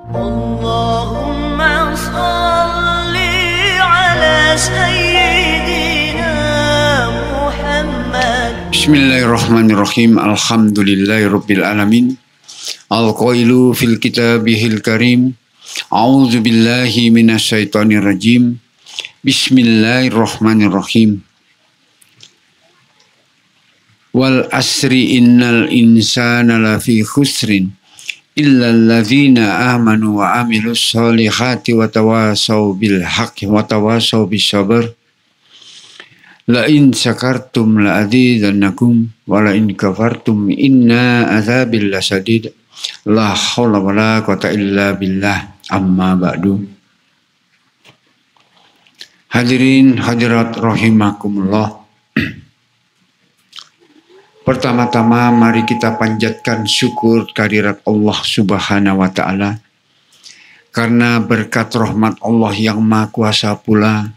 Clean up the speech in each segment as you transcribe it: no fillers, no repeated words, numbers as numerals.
Allahumma salli ala sayyidina Muhammad. Bismillahirrahmanirrahim. Alhamdulillahirabbil alamin. Al-qailu fil kitabihil karim. A'udzu billahi minasyaitonir rajim. Bismillahirrahmanirrahim. Wal asri innal insana lafi khusrin illa alladzina amanu wa amilus solihati wa tawasaw bil haqqi wa tawasaw bis sabr. La in syakartum la azidannakum wa la in kafartum inna azabil lasadid. La haula wa la quwata illa billah. Amma ba'du. Hadirin hadirat rahimakumullah. Pertama-tama mari kita panjatkan syukur kehadirat Allah Subhanahu wa taala. Karena berkat rahmat Allah yang Maha Kuasa pula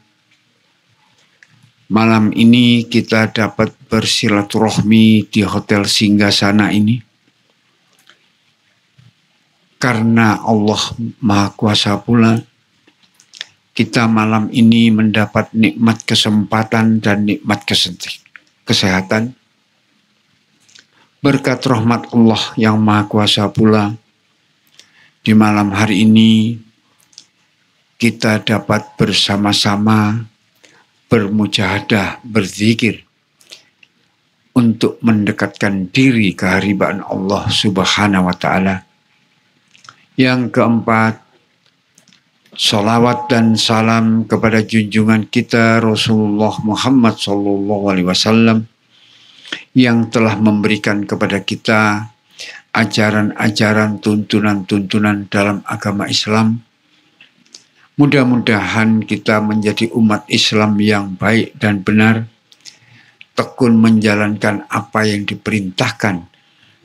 malam ini kita dapat bersilaturahmi di Hotel Singgasana ini. Karena Allah Maha Kuasa pula kita malam ini mendapat nikmat kesempatan dan nikmat kesehatan. Berkat rahmat Allah yang Maha Kuasa pula, di malam hari ini kita dapat bersama-sama bermujahadah, berzikir untuk mendekatkan diri ke kehadiran Allah Subhanahu wa taala. Yang keempat, salawat dan salam kepada junjungan kita Rasulullah Muhammad SAW yang telah memberikan kepada kita ajaran-ajaran, tuntunan-tuntunan dalam agama Islam. Mudah-mudahan kita menjadi umat Islam yang baik dan benar, tekun menjalankan apa yang diperintahkan,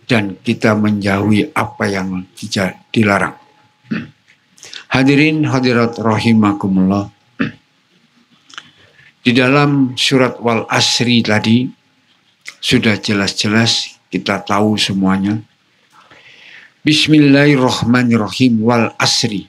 dan kita menjauhi apa yang dilarang. Hadirin hadirat rahimakumullah. Di dalam surat Wal Asri tadi, sudah jelas-jelas kita tahu semuanya. Bismillahirrahmanirrahim. Wal asri.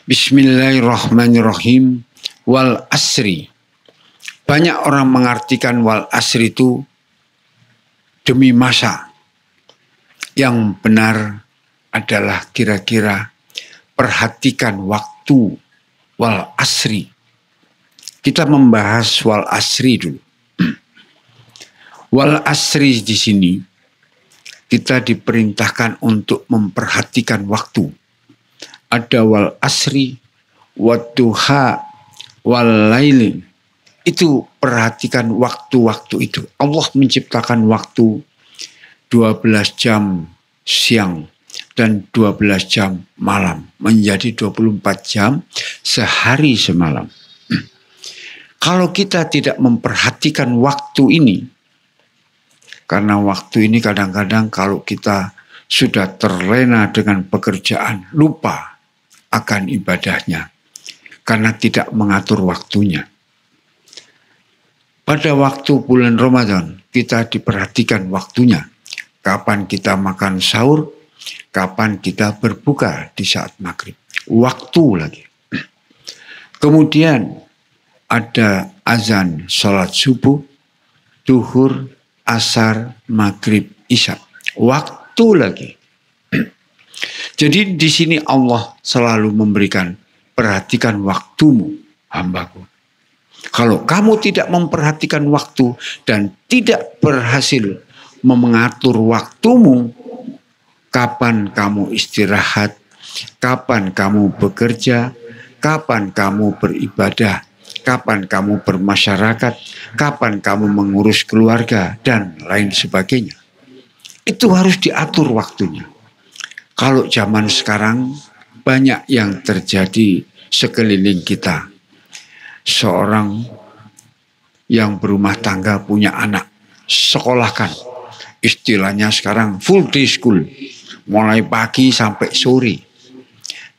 Bismillahirrahmanirrahim. Wal asri. Banyak orang mengartikan wal asri itu demi masa. Yang benar adalah kira-kira perhatikan waktu wal asri. Kita membahas wal asri dulu. Wal asri di sini kita diperintahkan untuk memperhatikan waktu. Ada wal asri, wadduha, wal laili. Itu perhatikan waktu-waktu itu. Allah menciptakan waktu 12 jam siang dan 12 jam malam. Menjadi 24 jam sehari semalam. Kalau kita tidak memperhatikan waktu ini, karena waktu ini kadang-kadang kalau kita sudah terlena dengan pekerjaan, lupa akan ibadahnya. Karena tidak mengatur waktunya. Pada waktu bulan Ramadan, kita diperhatikan waktunya. Kapan kita makan sahur, kapan kita berbuka di saat maghrib. Waktu lagi. Kemudian ada azan sholat subuh, duhur, asar, maghrib, isya. Waktu lagi. Jadi di sini Allah selalu memberikan, perhatikan waktumu, hambaku. Kalau kamu tidak memperhatikan waktu dan tidak berhasil mengatur waktumu, kapan kamu istirahat, kapan kamu bekerja, kapan kamu beribadah, kapan kamu bermasyarakat, kapan kamu mengurus keluarga, dan lain sebagainya. Itu harus diatur waktunya. Kalau zaman sekarang banyak yang terjadi sekeliling kita. Seorang yang berumah tangga punya anak, sekolahkan. Istilahnya sekarang full day school. Mulai pagi sampai sore.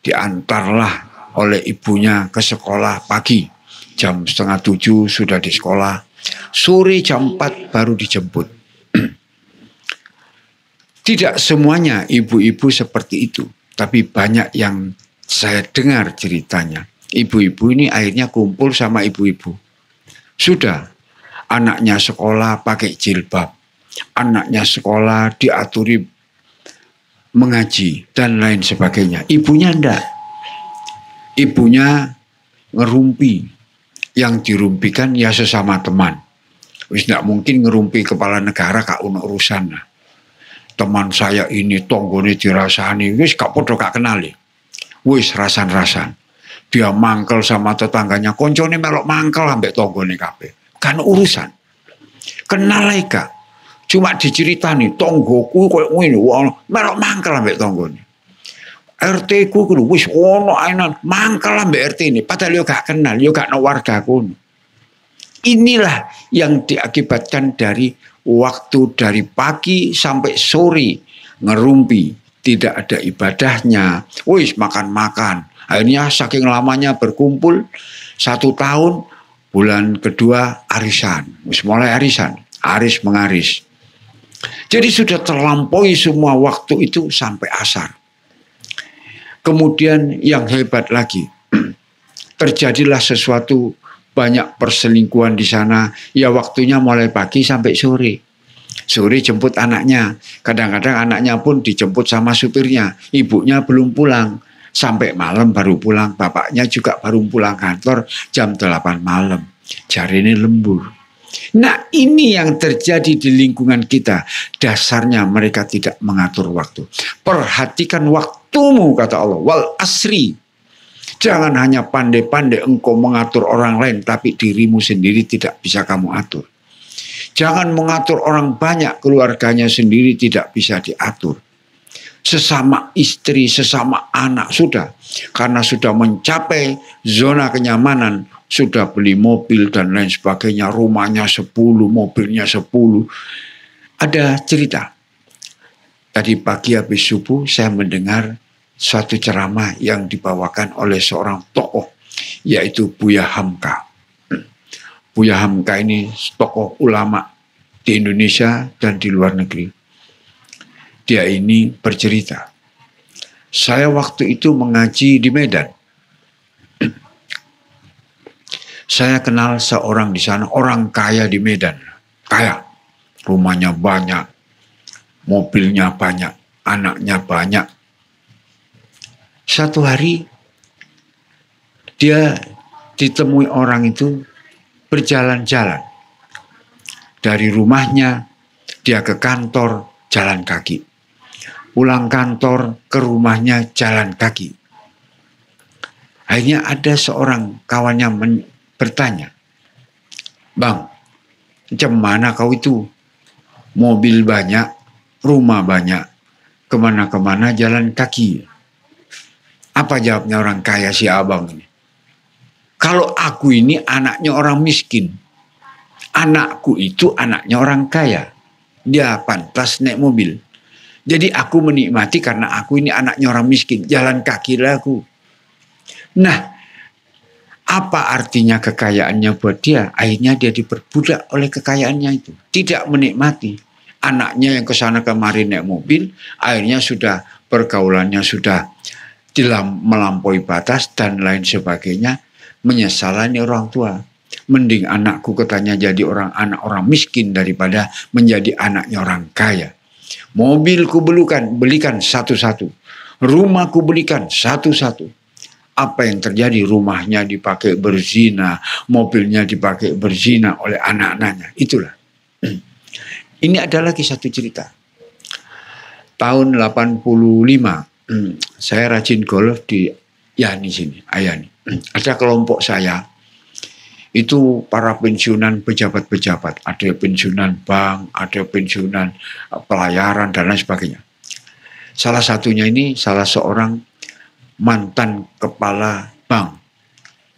Diantarlah oleh ibunya ke sekolah pagi. Jam 6:30 sudah di sekolah. Sore jam 4 baru dijemput. Tidak semuanya ibu-ibu seperti itu. Tapi banyak yang saya dengar ceritanya. Ibu-ibu ini akhirnya kumpul sama ibu-ibu. Sudah, anaknya sekolah pakai jilbab. Anaknya sekolah diaturi mengaji dan lain sebagainya. Ibunya enggak. Ibunya ngerumpi. Yang dirumpikan ya sesama teman. Wis enggak mungkin ngerumpi kepala negara kak ono urusan. Teman saya ini tonggone dirasani, wis gak podo gak kenali. Wis rasan-rasan. Dia mangkel sama tetangganya, koncone melok mangkel ambek tonggone kabeh. Kan urusan. Kenal ae gak. Cuma diceritani tonggoku koyo ngene, melok mangkel ambek tonggone. RT ku kudu wis ono ainan mangkel ambek RT ini, padahal yo gak kenal, yo gak no warga kono. Inilah yang diakibatkan dari waktu dari pagi sampai sore ngerumpi, tidak ada ibadahnya, wis makan-makan. Akhirnya saking lamanya berkumpul 1 tahun, bulan kedua arisan, wis mulai arisan, aris mengaris. Jadi sudah terlampaui semua waktu itu sampai asar. Kemudian yang hebat lagi, terjadilah sesuatu, banyak perselingkuhan di sana. Ya waktunya mulai pagi sampai sore. Sore jemput anaknya. Kadang-kadang anaknya pun dijemput sama supirnya. Ibunya belum pulang. Sampai malam baru pulang. Bapaknya juga baru pulang kantor jam 8 malam. Jari ini lembur. Nah ini yang terjadi di lingkungan kita. Dasarnya mereka tidak mengatur waktu. Perhatikan waktumu kata Allah. Wal asri. Jangan hanya pandai-pandai engkau mengatur orang lain, tapi dirimu sendiri tidak bisa kamu atur. Jangan mengatur orang banyak, keluarganya sendiri tidak bisa diatur. Sesama istri, sesama anak sudah. Karena sudah mencapai zona kenyamanan, sudah beli mobil dan lain sebagainya, rumahnya 10, mobilnya 10. Ada cerita. Tadi pagi habis subuh saya mendengar suatu ceramah yang dibawakan oleh seorang tokoh, yaitu Buya Hamka. Buya Hamka ini tokoh ulama di Indonesia dan di luar negeri. Dia ini bercerita, saya waktu itu mengaji di Medan. Saya kenal seorang di sana, orang kaya di Medan. Kaya, rumahnya banyak, mobilnya banyak, anaknya banyak. Satu hari dia ditemui orang itu berjalan-jalan. Dari rumahnya dia ke kantor jalan kaki. Pulang kantor ke rumahnya jalan kaki. Akhirnya ada seorang kawannya bertanya, "Bang, macam mana kau itu? Mobil banyak, rumah banyak, kemana-kemana jalan kaki." Apa jawabnya orang kaya si abang ini? Kalau aku ini anaknya orang miskin. Anakku itu anaknya orang kaya. Dia pantas naik mobil. Jadi aku menikmati karena aku ini anaknya orang miskin. Jalan kaki lah aku. Nah, apa artinya kekayaannya buat dia? Akhirnya dia diperbudak oleh kekayaannya itu. Tidak menikmati. Anaknya yang kesana kemari naik mobil, akhirnya sudah pergaulannya sudah melampaui batas dan lain sebagainya, menyesalani orang tua. Mending anakku katanya jadi anak orang miskin daripada menjadi anaknya orang kaya. Mobilku belikan satu-satu, rumahku belikan satu-satu. Apa yang terjadi? Rumahnya dipakai berzina, mobilnya dipakai berzina oleh anak-anaknya. Itulah. Ini ada lagi satu cerita. Tahun 85 saya rajin golf di Yani sini, Ayani. Ada kelompok saya, itu para pensiunan pejabat-pejabat. Ada pensiunan bank, ada pensiunan pelayaran, dan lain sebagainya. Salah satunya ini salah seorang mantan kepala bank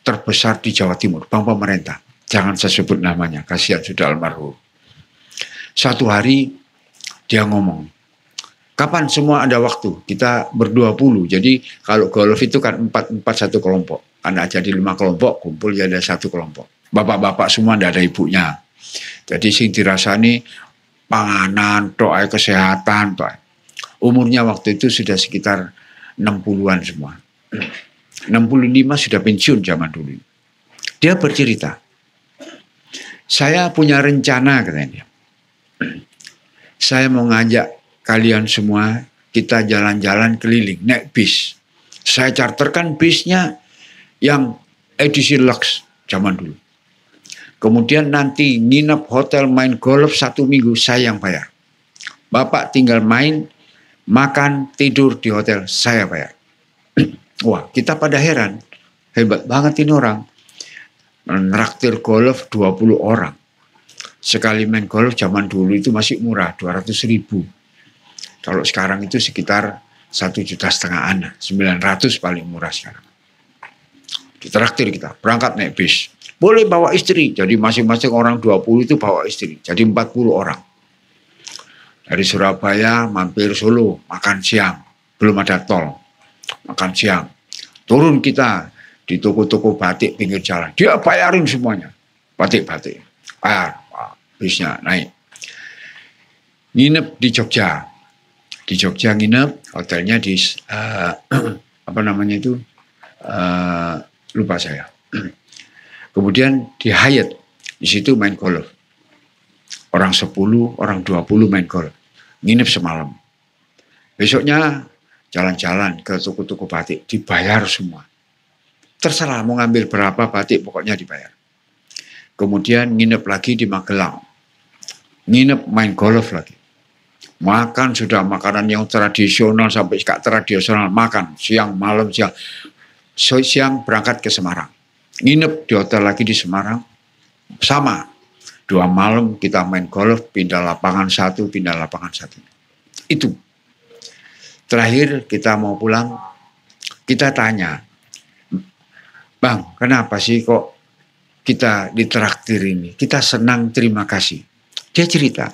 terbesar di Jawa Timur, bank pemerintah. Jangan saya sebut namanya, kasihan sudah almarhum. Satu hari dia ngomong, Kapan semua ada waktu? Kita ber-20. Jadi kalau golf itu kan 4-4 satu kelompok. Anak jadi 5 kelompok, kumpul jadi satu kelompok. Bapak-bapak semua tidak ada ibunya. Jadi sing dirasani panganan, doa kesehatan, doa. Umurnya waktu itu sudah sekitar 60-an semua. 65 sudah pensiun zaman dulu. Dia bercerita, saya punya rencana katanya. Saya mau ngajak kalian semua, kita jalan-jalan keliling, naik bis. Saya charterkan bisnya yang edisi Lux zaman dulu. Kemudian nanti nginep hotel, main golf 1 minggu, saya yang bayar. Bapak tinggal main, makan, tidur di hotel, saya bayar. Wah, kita pada heran. Hebat banget ini orang. Menraktir golf 20 orang. Sekali main golf zaman dulu itu masih murah, 200.000. Kalau sekarang itu sekitar 1,5 juta, 900 paling murah sekarang. Ditraktir kita, berangkat naik bis. Boleh bawa istri, jadi masing-masing orang 20 itu bawa istri, jadi 40 orang. Dari Surabaya mampir Solo, makan siang, belum ada tol, makan siang. Turun kita di toko-toko batik pinggir jalan, dia bayarin semuanya, batik-batik, bayar, bisnya naik. Nginep di Jogja. Di Jogja nginep, hotelnya di apa namanya itu, lupa saya. Kemudian di Hyatt, di situ main golf. Orang 10, orang 20 main golf. Nginep semalam. Besoknya jalan-jalan ke toko-toko batik, dibayar semua. Terserah mau ngambil berapa batik, pokoknya dibayar. Kemudian nginep lagi di Magelang. Nginep main golf lagi. Makan sudah makanan yang tradisional sampai gak tradisional, makan siang, malam, siang. Siang berangkat ke Semarang. Nginep di hotel lagi di Semarang. Sama. 2 malam kita main golf, pindah lapangan 1, pindah lapangan 1. Itu. Terakhir kita mau pulang, kita tanya, Bang, kenapa sih kok kita ditraktir ini? Kita senang, terima kasih. Dia cerita,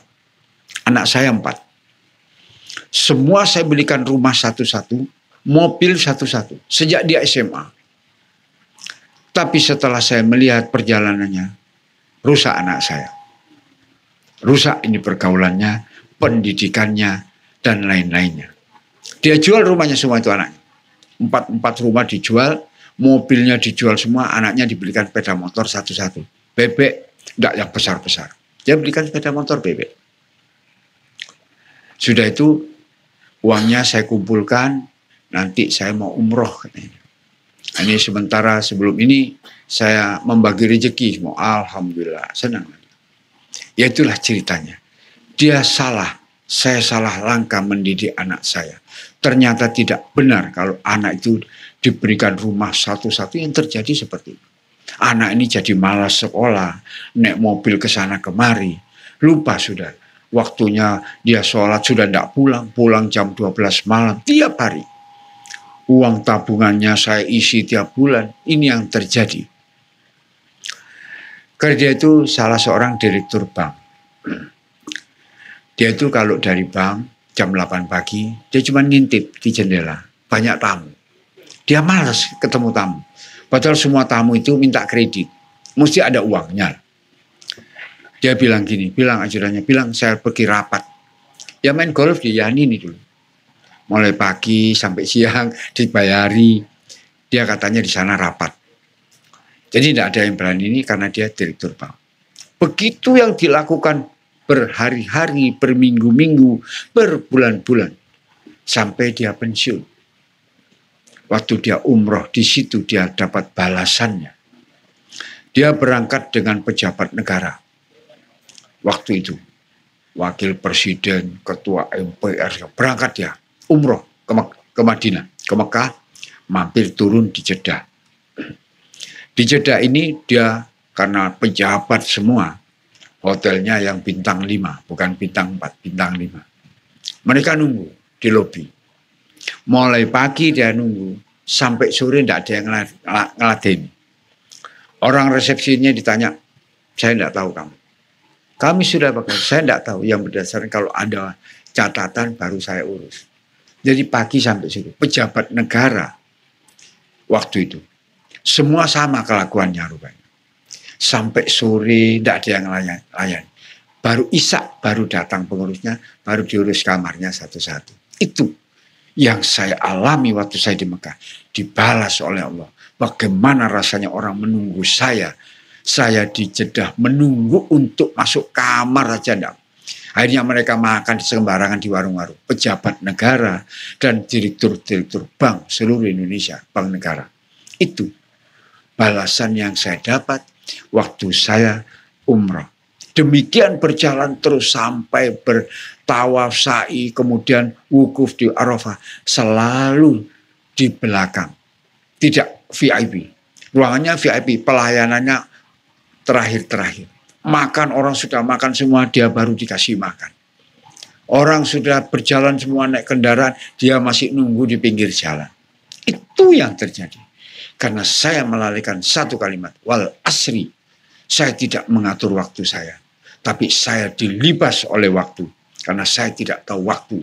anak saya 4. Semua saya belikan rumah satu-satu, mobil satu-satu, sejak dia SMA. Tapi setelah saya melihat perjalanannya, rusak anak saya. Rusak ini pergaulannya, pendidikannya, dan lain-lainnya. Dia jual rumahnya semua itu anaknya. 4 rumah dijual, mobilnya dijual semua, anaknya dibelikan sepeda motor satu-satu. Bebek, tidak yang besar-besar. Dia belikan sepeda motor bebek. Sudah itu, uangnya saya kumpulkan, nanti saya mau umroh katanya. Ini sementara sebelum ini saya membagi rezeki, mau alhamdulillah senang. Ya itulah ceritanya. Dia salah, saya salah langkah mendidik anak saya. Ternyata tidak benar kalau anak itu diberikan rumah satu-satu, yang terjadi seperti itu. Anak ini jadi malas sekolah, naik mobil ke sana kemari, lupa sudah. Waktunya dia sholat sudah tidak pulang, pulang jam 12 malam tiap hari. Uang tabungannya saya isi tiap bulan. Ini yang terjadi. Karena dia itu salah seorang direktur bank. Dia itu kalau dari bank jam 8 pagi, dia cuma ngintip di jendela. Banyak tamu. Dia malas ketemu tamu. Padahal semua tamu itu minta kredit. Mesti ada uangnya. Dia bilang gini, bilang ajudannya, bilang saya pergi rapat. Ya main golf di Yani ini dulu. Mulai pagi sampai siang dibayari. Dia katanya di sana rapat. Jadi tidak ada yang berani ini karena dia direktur bank. Begitu yang dilakukan berhari-hari, berminggu-minggu, berbulan-bulan. Sampai dia pensiun. Waktu dia umroh, di situ dia dapat balasannya. Dia berangkat dengan pejabat negara. Waktu itu. Wakil Presiden, Ketua MPR, berangkat dia. Umroh ke Madinah, ke Mekah, mampir turun di Jeddah. Di Jeddah ini dia karena pejabat semua, hotelnya yang bintang 5, bukan bintang 4, bintang 5. Mereka nunggu di lobi. Mulai pagi dia nunggu, sampai sore tidak ada yang ngeladeni. Orang resepsinya ditanya, saya tidak tahu kamu. Kami sudah bakal, saya tidak tahu. Yang berdasarkan kalau ada catatan baru saya urus. Jadi pagi sampai situ. Pejabat negara waktu itu. Semua sama kelakuannya rupanya. Sampai sore tidak ada yang layan. Baru isak baru datang pengurusnya, baru diurus kamarnya satu-satu. Itu yang saya alami waktu saya di Mekah. Dibalas oleh Allah. Bagaimana rasanya orang menunggu saya. Saya di Jeddah menunggu untuk masuk kamar aja enggak. Akhirnya mereka makan sembarangan di warung-warung. Pejabat negara dan direktur-direktur bank seluruh Indonesia, bank negara. Itu balasan yang saya dapat waktu saya umrah. Demikian berjalan terus sampai bertawaf sa'i, kemudian wukuf di Arafah. Selalu di belakang. Tidak VIP. Ruangannya VIP, pelayanannya terakhir-terakhir. Makan, orang sudah makan semua, dia baru dikasih makan. Orang sudah berjalan semua naik kendaraan, dia masih nunggu di pinggir jalan. Itu yang terjadi. Karena saya melalaikan satu kalimat, wal asri. Saya tidak mengatur waktu saya. Tapi saya dilibas oleh waktu. Karena saya tidak tahu waktu.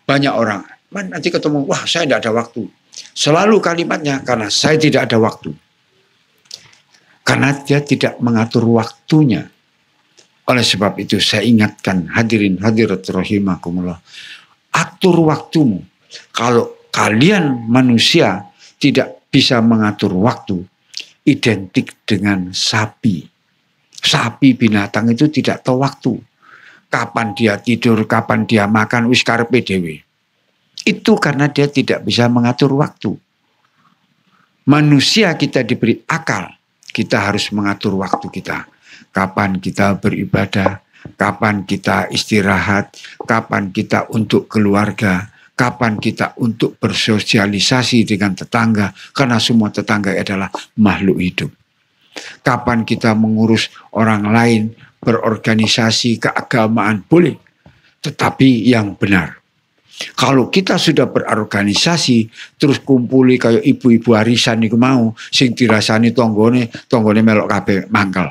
Banyak orang, nanti ketemu, wah saya tidak ada waktu. Selalu kalimatnya, karena saya tidak ada waktu. Karena dia tidak mengatur waktunya. Oleh sebab itu saya ingatkan hadirin hadirat rahimakumullah. Atur waktumu. Kalau kalian manusia tidak bisa mengatur waktu, identik dengan sapi. Sapi binatang itu tidak tahu waktu. Kapan dia tidur, kapan dia makan, wis karepe dhewe. Itu karena dia tidak bisa mengatur waktu. Manusia kita diberi akal. Kita harus mengatur waktu kita. Kapan kita beribadah, kapan kita istirahat, kapan kita untuk keluarga, kapan kita untuk bersosialisasi dengan tetangga, karena semua tetangga adalah makhluk hidup. Kapan kita mengurus orang lain, berorganisasi, keagamaan, boleh. Tetapi yang benar. Kalau kita sudah berorganisasi, terus kumpuli kayak ibu-ibu arisan niku mau, sing dirasani tonggone melok kabeh mangkel.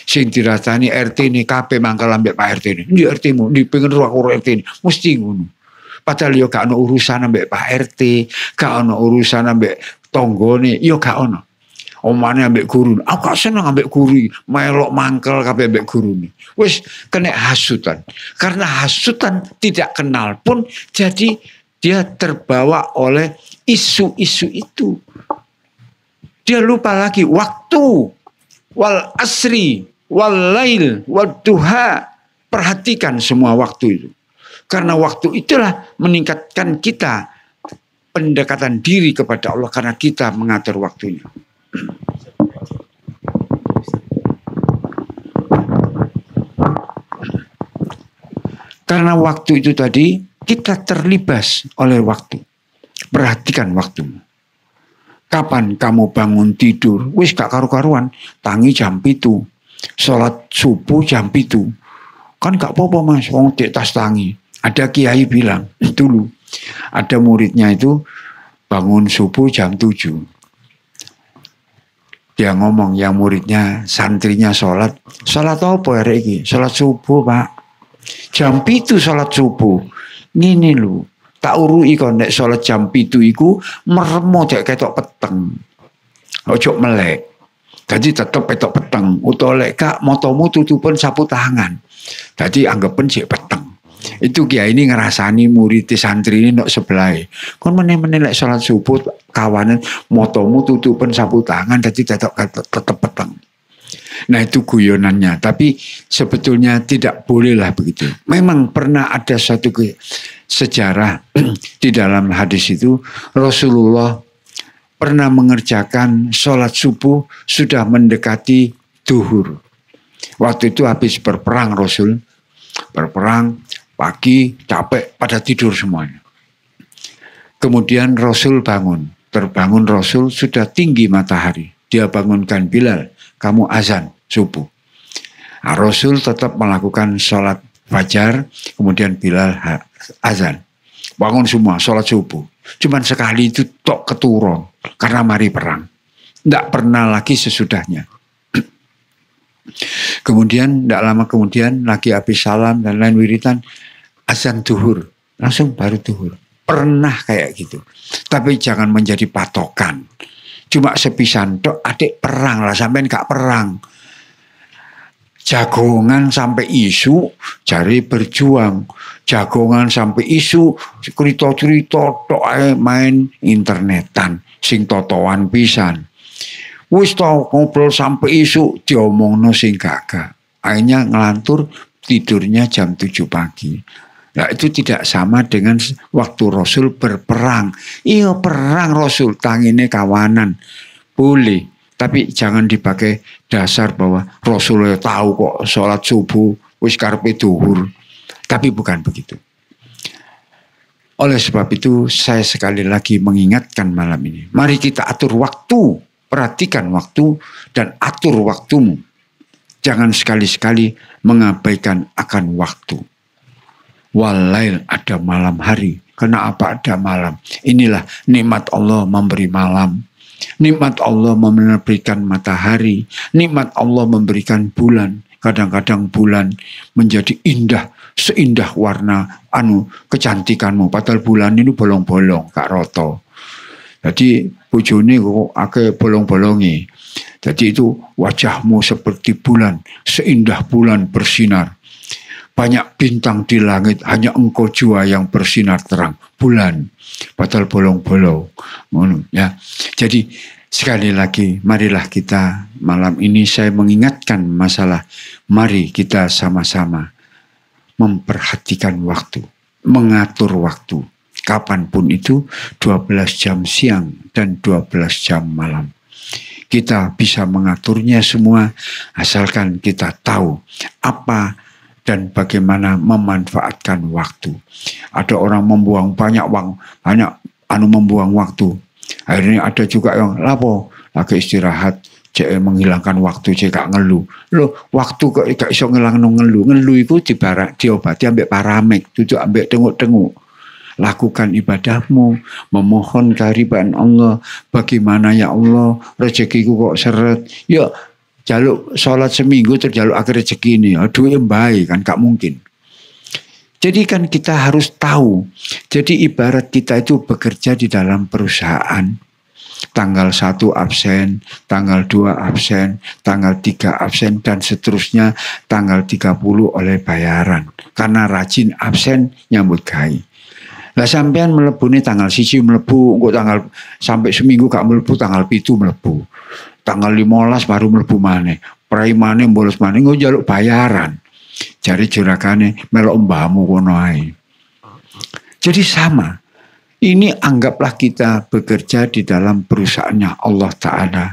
Sing dirasani RT ini kabeh mangkel ambek Pak RT ini. Ndi RT-mu, ndi pengen aku RT ini, mesti ngono. Padahal yo gak ono urusan ambek Pak RT, gak ono urusan ambek tonggone, yo gak ono. Omane ambek guru, aku gak seneng ambek guru, melok mangkel kabeh ambek guru ini. Wis kena hasutan. Karena hasutan tidak kenal pun, jadi dia terbawa oleh isu-isu itu. Dia lupa lagi waktu, wal asri, wal lail, wal duha. Perhatikan semua waktu itu. Karena waktu itulah meningkatkan kita pendekatan diri kepada Allah karena kita mengatur waktunya. Karena waktu itu tadi kita terlibas oleh waktu. Perhatikan waktumu. Kapan kamu bangun tidur? Wis gak karu-karuan. Tangi jam 7. Sholat subuh jam 7. Kan gak apa-apa mas. Wong dek tas tangi. Ada kiai bilang dulu. Ada muridnya itu bangun subuh jam 7. Dia ngomong yang muridnya, santrinya sholat. Sholat apa hari ini? Sholat subuh pak. Jam 7 sholat subuh. Ngini lu. Tak urui kon nek sholat jam 7 iku meremo cek ketok peteng. Ojo melek. Jadi tetep ketok peteng. Utawa lek kak motomu tutupen sapu tangan. Jadi anggapen cek peteng. Itu kiai ini ngerasani murid santri ini nok sebelah. Kon meneh-meneh lek sholat subuh kawanan motomu tutupen sapu tangan jadi tetep peteng. Nah itu guyonannya. Tapi sebetulnya tidak bolehlah begitu. Memang pernah ada satu sejarah di dalam hadis itu. Rasulullah pernah mengerjakan sholat subuh sudah mendekati duhur. Waktu itu habis berperang Rasul. Berperang pagi capek pada tidur semuanya. Kemudian Rasul bangun. Terbangun Rasul sudah tinggi matahari. Dia bangunkan Bilal. Kamu azan subuh. Nah, Rasul tetap melakukan sholat fajar, kemudian Bilal azan. Bangun semua sholat subuh. Cuman sekali itu tok keturun karena mari perang. Tidak pernah lagi sesudahnya. Kemudian tidak lama kemudian lagi habis salam dan lain wiritan, azan duhur, langsung baru duhur. Pernah kayak gitu. Tapi jangan menjadi patokan. Cuma sepisan tok, adik perang lah, sampean gak perang. Jagongan sampai isu, cari berjuang. Jagongan sampai isu, cerita-cerita tok ae main internetan, sing totoan pisan. Wis tau ngobrol sampai isu, diomongno sing gagah. Akhirnya ngelantur, tidurnya jam 7 pagi. Nah, itu tidak sama dengan waktu Rasul berperang. Iya perang Rasul, tangine kawanan. Boleh. Tapi jangan dipakai dasar bahwa Rasulullah tahu kok sholat subuh wis karepe duhur. Tapi bukan begitu. Oleh sebab itu saya sekali lagi mengingatkan malam ini. Mari kita atur waktu. Perhatikan waktu dan atur waktumu. Jangan sekali-sekali mengabaikan akan waktu. Walail, ada malam hari. Kenapa ada malam? Inilah nikmat Allah memberi malam. Nikmat Allah memberikan matahari, nikmat Allah memberikan bulan. Kadang-kadang bulan menjadi indah, seindah warna kecantikanmu. Padahal bulan ini bolong-bolong, Kak Roto. Jadi bojone kok akeh bolong-bolongi. Jadi itu wajahmu seperti bulan, seindah bulan bersinar. Banyak bintang di langit, hanya engkau jua yang bersinar terang. Bulan, padahal bolong-bolong. Ya. Jadi sekali lagi, marilah kita malam ini saya mengingatkan masalah. Mari kita sama-sama memperhatikan waktu, mengatur waktu. Kapanpun itu 12 jam siang dan 12 jam malam. Kita bisa mengaturnya semua asalkan kita tahu apa dan bagaimana memanfaatkan waktu. Ada orang membuang banyak uang, membuang waktu. Akhirnya ada juga yang lapo lagi istirahat, cek menghilangkan waktu, cek gak ngeluh. Loh, waktu kok gak iso ngilangno ngeluh. Ngeluh iku diobati ambek paramek, duduk ambek tenguk-tenguk. Lakukan ibadahmu, memohon kehadiran Allah. Bagaimana ya Allah, rezekiku kok seret. Ya jaluk sholat seminggu terjaluk akhir rezeki ini. Aduh yang baik kan gak mungkin. Jadi kan kita harus tahu. Jadi ibarat kita itu bekerja di dalam perusahaan. Tanggal 1 absen, tanggal 2 absen, tanggal 3 absen, dan seterusnya tanggal 30 oleh bayaran. Karena rajin absen nyambut gawe. Lah sampean mlebu nih tanggal 1 mlebu, kok tanggal sampai seminggu gak mlebu, tanggal 7 mlebu. Tanggal 15 baru mlebu maneh. Prai maneh bolos maneh nggo njaluk bayaran. Jari jurakane melok mbahmu kono ae. Jadi sama. Ini anggaplah kita bekerja di dalam perusahaannya Allah Ta'ala.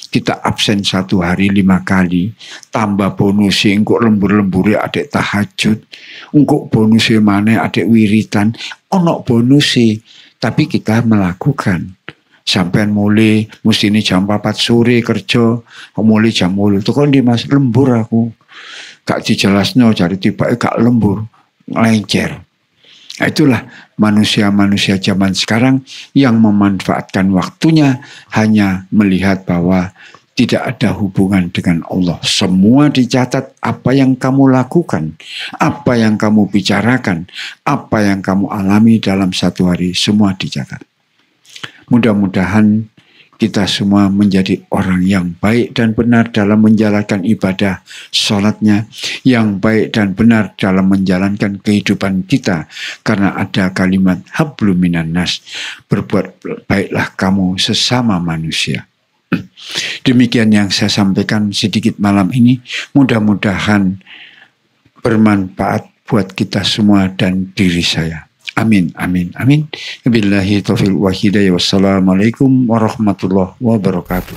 Kita absen 1 hari 5 kali. Tambah bonusnya, engkau lembur-lemburi adek tahajud. Engkau bonusnya mana adek wiritan. Ono bonusnya. Tapi kita melakukan. Sampai mulai, mesti ini jam 4 sore kerja. Mulai jam 8. Itu kan di mas lembur aku. Gak dijelasno, cari tiba gak lembur. Ngelencer. Nah, itulah manusia-manusia zaman sekarang yang memanfaatkan waktunya hanya melihat bahwa tidak ada hubungan dengan Allah. Semua dicatat apa yang kamu lakukan, apa yang kamu bicarakan, apa yang kamu alami dalam 1 hari, semua dicatat. Mudah-mudahan kita semua menjadi orang yang baik dan benar dalam menjalankan ibadah sholatnya, yang baik dan benar dalam menjalankan kehidupan kita, karena ada kalimat hablum minan nas, berbuat baiklah kamu sesama manusia. Demikian yang saya sampaikan sedikit malam ini, mudah-mudahan bermanfaat buat kita semua dan diri saya. Amin, amin, amin. Billahi taufiq wa hidayah. Wassalamualaikum warahmatullahi wabarakatuh.